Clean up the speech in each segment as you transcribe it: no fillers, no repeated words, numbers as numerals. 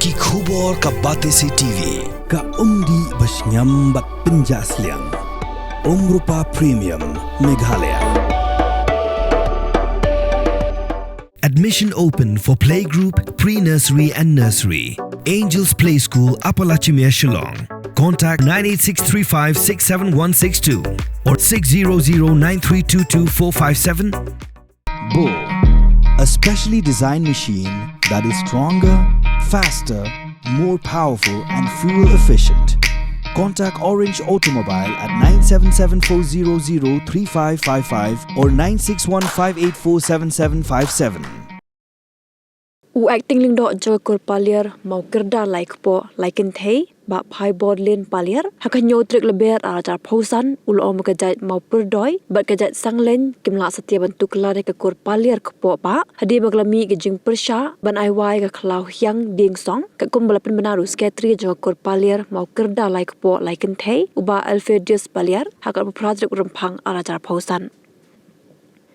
ki khubor ka Batesi TV ka umdi basnyambak penjaslian Rupa Premium Meghalaya. Admission open for playgroup, pre-nursery and nursery. Angels Play School, Upper Lachimia, Shillong. Contact 9863567162 or 6009322457. Bull, a specially designed machine that is stronger, faster, more powerful and fuel efficient. Contact Orange Automobile at 977-400-3555 or 961-584-7757. Acting ling dok jaga kor paliar mau kerda like po laikin thei ba phai board len paliar hakanyo trik leber ajar phausan ulo om kajat mau perdoi ba kajat sanglen kimla setia bentuk lare ke kor paliar kepo ba hadi maglami ke jing persha ban ai wai ke khlau hyang ding song ke kum balapan benaru sketri jaga kor paliar mau kerda like po laikin thei uba alfedius paliar hakal project rempang ajar phausan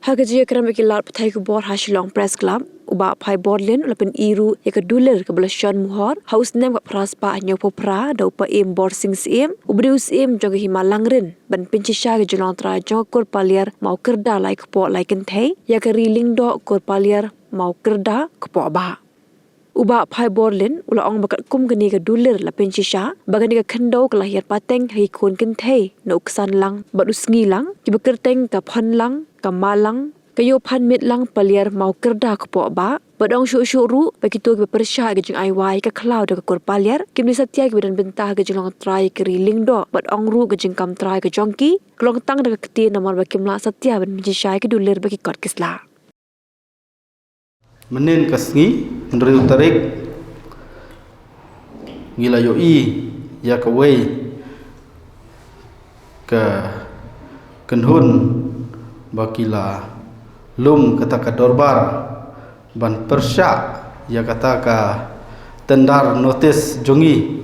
hagaji kram ikilat pathai ke bor Shillong Press Club uba phai borlen ulapen iru ya keduler ke belasyon muhor haus nem kat praspa anyo popra da upa em bor sing sim ubrius em joga himalangren ban pinchisha ke jelong tra jog kor paliar mau kerda like po laiken thei ya ke riling do kor paliar mau kerda kepo ba uba phai borlen ula ong bakat kum gani ke duler la pinchisha bagani ke khendo ke lahir pateng hi khon ken thei no uksan lang badus ngilang ki bekerteng ka phan lang ka malang kayo pan mit lang paliar mau kerda kepo ba badong syu ru begitu ke persya ke jing ai wai ke cloud ke kor paliar kim ni satya ke dan bentah ke jong try ke riling do badong ru ke jing kam try ke jongki klong tang de ke ti nomor ba kim la satya ban ji shai ke duler bagi kot kisla menen kasngi ndri utarik gila yo i ya ka wei ke kenhun bakila lum kata ka dorbar ban persya ya kata ka tendar notis jongi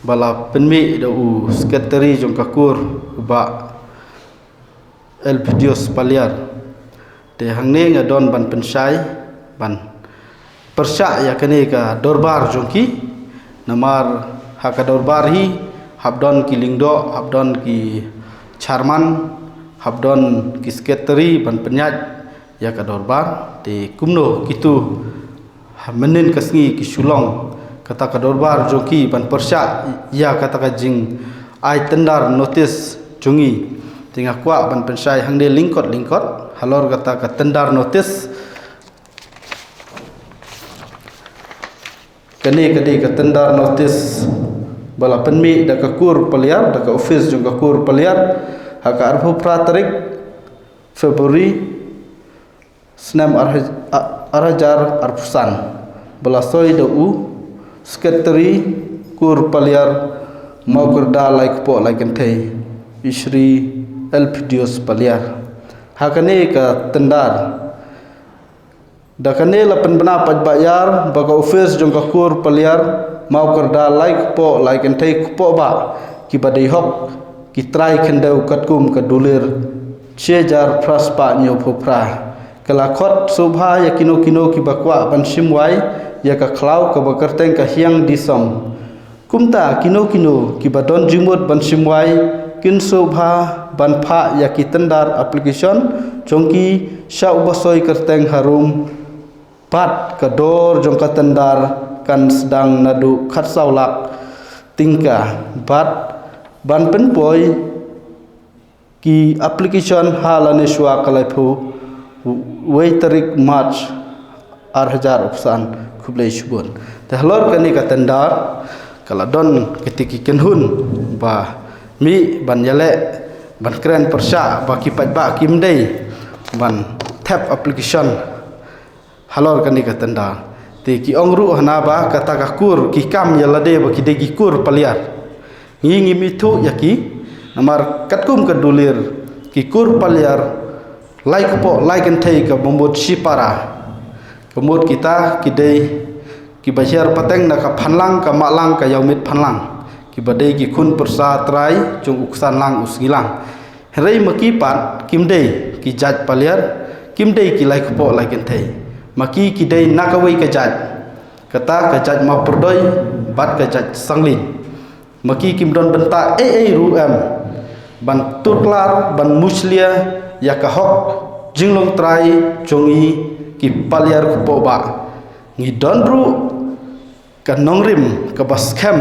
bala penmi da u sekretari jong kakur ba elpdios paliar te hangne ngadon ban pensai ban persya ya kene ka dorbar jongki namar haka dorbar hi habdon ki lingdo habdon ki charman habdon ki sekretari ban penyaj ya ka dorbar te kumno kitu menen kasngi ki sulong kata ka dorbar joki ban persya ya kata ka jing ai tendar notis jungi tinga kwa ban pensai hangde lingkot halor kata ka tendar notis kene ka tendar notis bala penmi da ka kur paliar da ka office jong ka kur paliar haka arbu pratarik Februari senam arajar arpusan belasoi dau sekretari kur paliar mau kerda like po like thei isri elpdios paliar hakane ka tendar dakane lapan bena pajbayar baga office jong ka kur paliar mau kerda like po like thei po ba ki badai hok ki try kendau katkum ka dulir chejar praspa nyo phopra kelakot subha ya kino ki bakwa ban simwai ya ka khlau ka bakarteng ka hiang disom kumta kino ki badon jimut ban simwai kin subha ban pha ya ki tendar application jongki sha ubasoi kerteng harum pat ka dor jong ka tendar kan sedang nadu khat saulak tingka bat ban penpoi ki application halane shwa kalaipu wei tarik March 2000 opsan kublai shubun te halor kani ka tendar kala don ketiki kenhun ba mi ban yale ban kren persya ba ki pajba kimdei ban tap application halor kani ka tendar te ki ongru hana ba kata ka kur ki kam yalade ba ki degi kur paliar ngi mitu yaki namar katkum ka dulir ki kur paliar like po like and take ka bombot sipara kemud kita kidei ki bashar pateng na ka phanlang ka malang ka yaumit phanlang ki badei ki khun persa trai chung uksan lang usgilang rei maki pat kimdei ki jaj paliar kimdei ki like po like and take maki kidei nakawai ka jaj kata kejat mau perdoi bat kejat sanglin maki kim don benta ruem ban turklar ban muslia ya kahok jinglong trai jongi ki paliar ko ba ngi donru ka nongrim ka baskem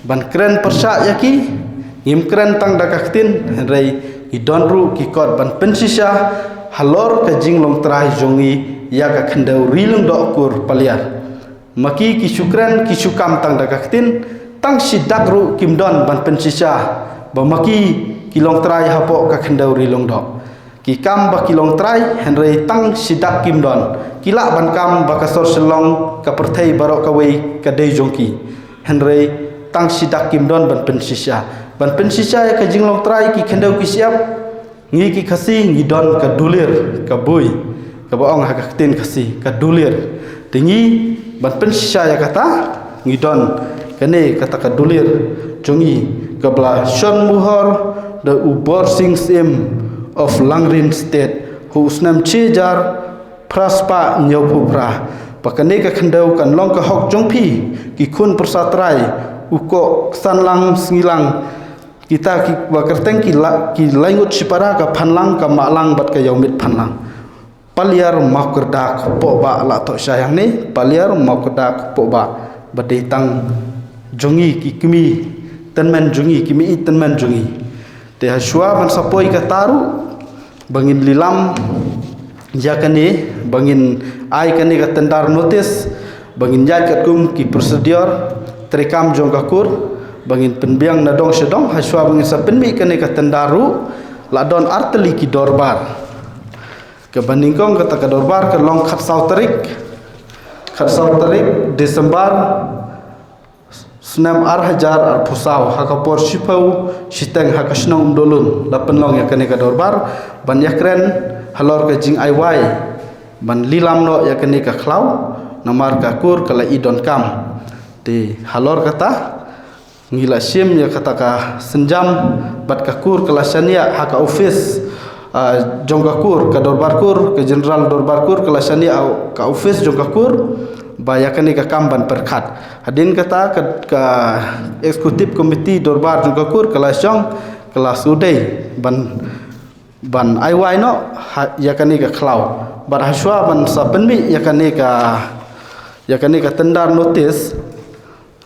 ban kren persa yaki ngim kren tang dakaktin rei ngi donru ki kot ban pensisa halor ka jinglong trai jongi ya ka khendau rilung dokur paliar maki ki syukran ki syukam tang dakaktin tang sidak ru kim don ban pensisa ba maki kilong trai hapo ka khendau rilung dok ki kam ba kilong trai henrei tang sidak kim don kila ban kam ba kasor selong ka perthai barok ka wei ka dei jongki henrei tang sidak kim don ban pensisa ya ka jinglong trai ki khendau ki siap ngi ki khasi ngi don ka dulir ka bui ka baong ha ka tin khasi ka dulir tingi ban pensisa ya kata ngi don kene kata ka dulir jongi ka bla shon muhor the ubor sing sim of Langrin State husnam chejar praspa nyopupra pakane ka khandau kan long ka hok jongpi ki khun persatrai uko sanlang singilang kita ki bakerteng ki laingut sipara ka phanlang ka malang bat ka yaumit phanlang paliar makurdak po ba la to sayang ni paliar makurdak po ba badetang jongi ki kimi tenmen jongi kimi tenmen jongi te haswa ban sapoi ka taru bangin lilam jakane bangin ai kane ka tendar notis bangin jakat kum ki prosedur terekam jong kakur bangin penbiang nadong sedong haswa bangin sapenmi kane ka tendaru ladon arteli ki dorbar ke bandingkong kata ka dorbar ke long khat sauterik Desember Senam hajar ar pusau hakapor sipau siteng hakasnong dolun lapen long ya kane ka dorbar ban yakren halor ka jing aiwai ban lilam no ya kane ka khlau namar ka kur kala idon kam te halor kata ngila sim ya kata ka senjam bat ka kur kala sania haka office jonggakur ka dorbar kur ke general dorbar kur kala sania ka office jonggakur bayakan ka kamban perkhat hadin kata ka eksekutif komiti dorbar jonggakur kelas jong kelas udai ban aiwai no yakani ka khlau bar haswa ban sapenmi yakani ka tendar notis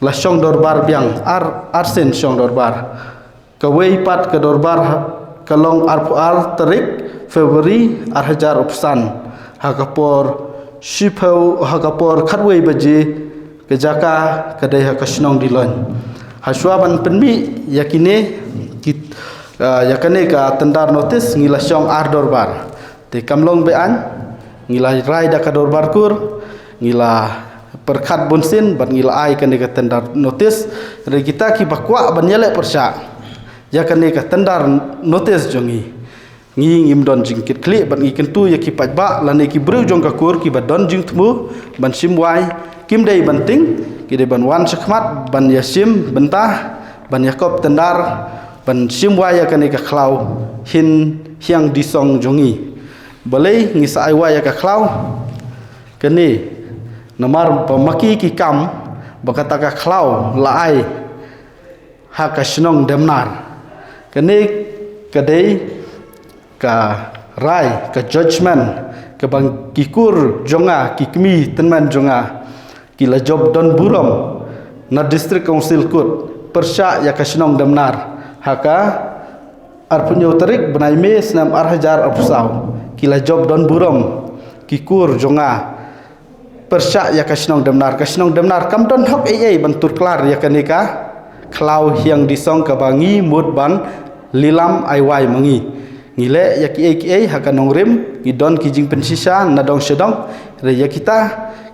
kelas jong dorbar biang arsen jong dorbar ka wei pat ka dorbar kalong ar tarik Februari hajar upsan hakapor sipau hakapor khatwei baji kejaka kadai hakasnong dilon haswa ban penmi yakine yakane ka tendar notis ngila syong ar dorbar te kamlong bean ngila rai da ka dorbar kur ngila perkhat bonsin ban ngila ai kane ka tendar notis re kita ki bakwa ban yele persya yakane ka tendar notis jongi ngi ngim don jingkit kli ban ngi kentu ya ki pajba lan ki bru jong ka kur ki badon jing tmu ban simwai kim dei banting ki de ban wan sakmat ban yasim bentah ban yakob tendar ban simwai ya kane ka khlau hin hiang disong jongi balai ngi sai wa ya ka khlau kene namar pamaki ki kam bakata ka khlau laai ha ka snong demnar kene kadai ka rai ka judgment ka bang kikur jonga kikmi tenman jonga kila job don burom na district council kut persya ya kasnong damnar haka arpunyo tarik benai me senam hajar apusau kila job don burom kikur jonga persya ya kasnong damnar kam don hok bantur klar ya kanika klau hiang disong ka bangi mud ban lilam aiwai mangi ngile ya ki haka nongrim ngidon kijing pensisa nadong sedong re ya kita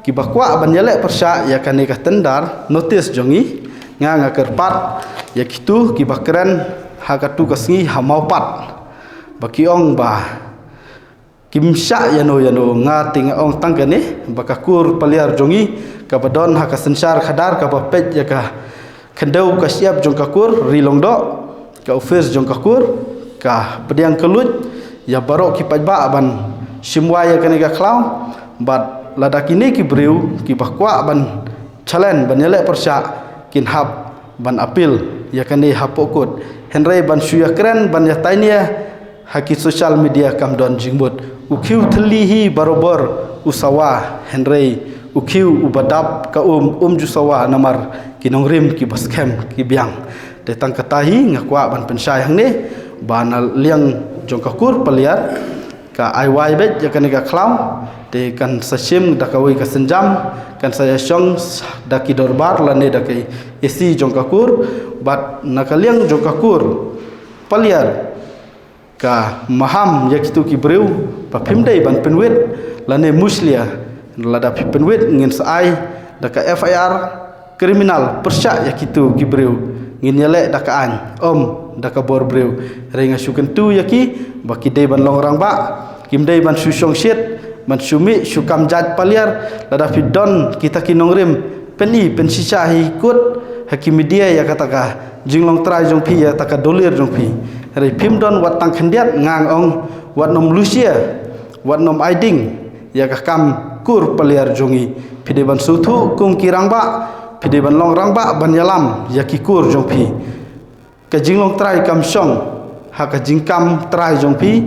ki bakwa ban yele persya ya kane ka tendar notis jongi nga kerpat ya kitu ki bakren haka tu kasngi hamau pat bakiong ba kimsya yano nga ting ong tangkane bakakur paliar jongi ka badon haka sensar khadar ka bapet ya ka kendau ka siap jong kakur rilongdo ka office jong kakur ka pediang kelut ya barok ki pajba ban simwa ya kane ka khlau bat lada kini ki breu ki bakwa ban challenge ban yele persya kin hab ban apil ya kani hapokut henry ban suya kren ban ya tainia haki social media kam don jingbut ukhiu thlihi barobar usawa henry ukhiu ubadap ka jusawa namar kinongrim ki baskem ki biang de tang katahi ngakwa ban pensai hang ni ban liang jongkakur paliar ka aiwai bet ya kani ka klam de kan sasim dakawi ka senjam kan saya syong daki dorbar lane daki isi jongkakur bat nakaliang jongkakur paliar ka maham yakitu ki breu pa phimdei ban penwet lane muslia lada penwet ngin sai daka FIR kriminal persya yakitu ki breu ngin yale daka an daka bor breu renga suken tu yaki baki dei ban longrang ba kimdei ban susong shit man sumi sukam jat paliar lada fidon kita kinongrim peni pensisa ikut hakim media ya kataka jinglong trai jong pi ya taka dolir jong pi hari pimdon wat tang khendiat ngang ong wat nom lucia wat nom aiding ya ka kam kur paliar jongi pide ban suthu kum kirang ba pide ban longrang ba ban yalam ya ki kur jong pi ka jinglong trai kam song ha ka jingkam trai jong pi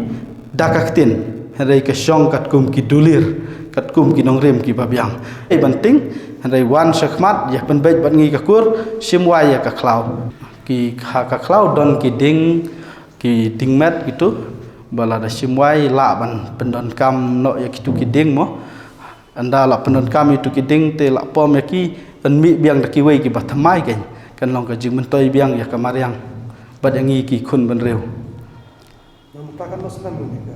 dakaktin hari ka syong kat kum ki dulir kat kum ki nongrim ki babiang banting hari wan sakmat ya pen bet ban ngi ka kur simwai ya ka klau ki ha ka klau don ki ding met gitu bala da simwai la ban pendon kam no ya kitu ki ding mo anda la pendon kam itu ki ding te la pom ya ki pen mi biang da ki wei ki bathamai kan long ka jing mentoi biang ya ka mariang bad ngi ki khun ban reu Merupakan masalah ni ke?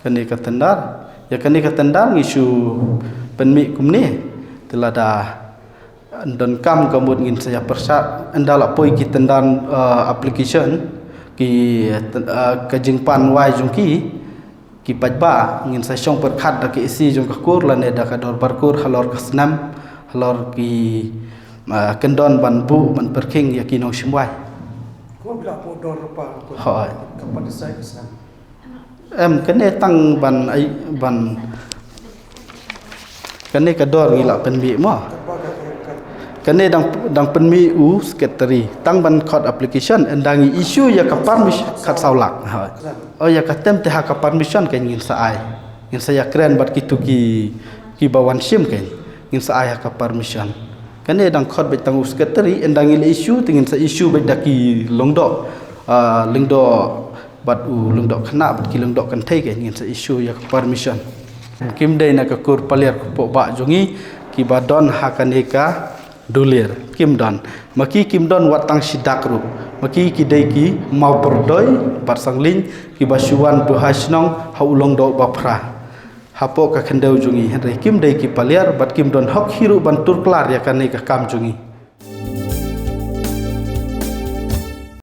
Kani katendar ya kani katendar ngisu penmi kumni telada don kam kamut ngin saya persat andala poi ki tendan application ki kajingpan wai jongki ki pajba ngin saya syong perkhat da ki isi jong kakur lane da ka dor barkur halor kasnam halor ki kendon ban bu ban perking ya ki nong simwai Kau bila podor apa? Hai. Kapan disai kesan? Em kene tang ban kene kador ngila penmi mo kene dang penmi u secretary tang ban code application endangi issue ya ka permission kat saulak oh ya katem te ha ka permission kan ngin saai ngin saya keren bat kitu ki bawan sim kan ngin saai ha ka permission kene dang code bet tang u secretary endangi issue tingin sa issue bet daki longdo lingdo bat u lungdok khana bat ki lungdok kan thei ke ngin sa issue ya permission kim dei na ka kur paliar ko ba jongi ki badon hakanika dulir kim don maki kim don watang sidak ru maki ki dei ki mau perdoi bat sangling ki basuan buhasnong haulong do bapra hapo ka khendau jongi henry kim dei ki paliar bat kim don hok hiru ban turklar ya kanika kam jongi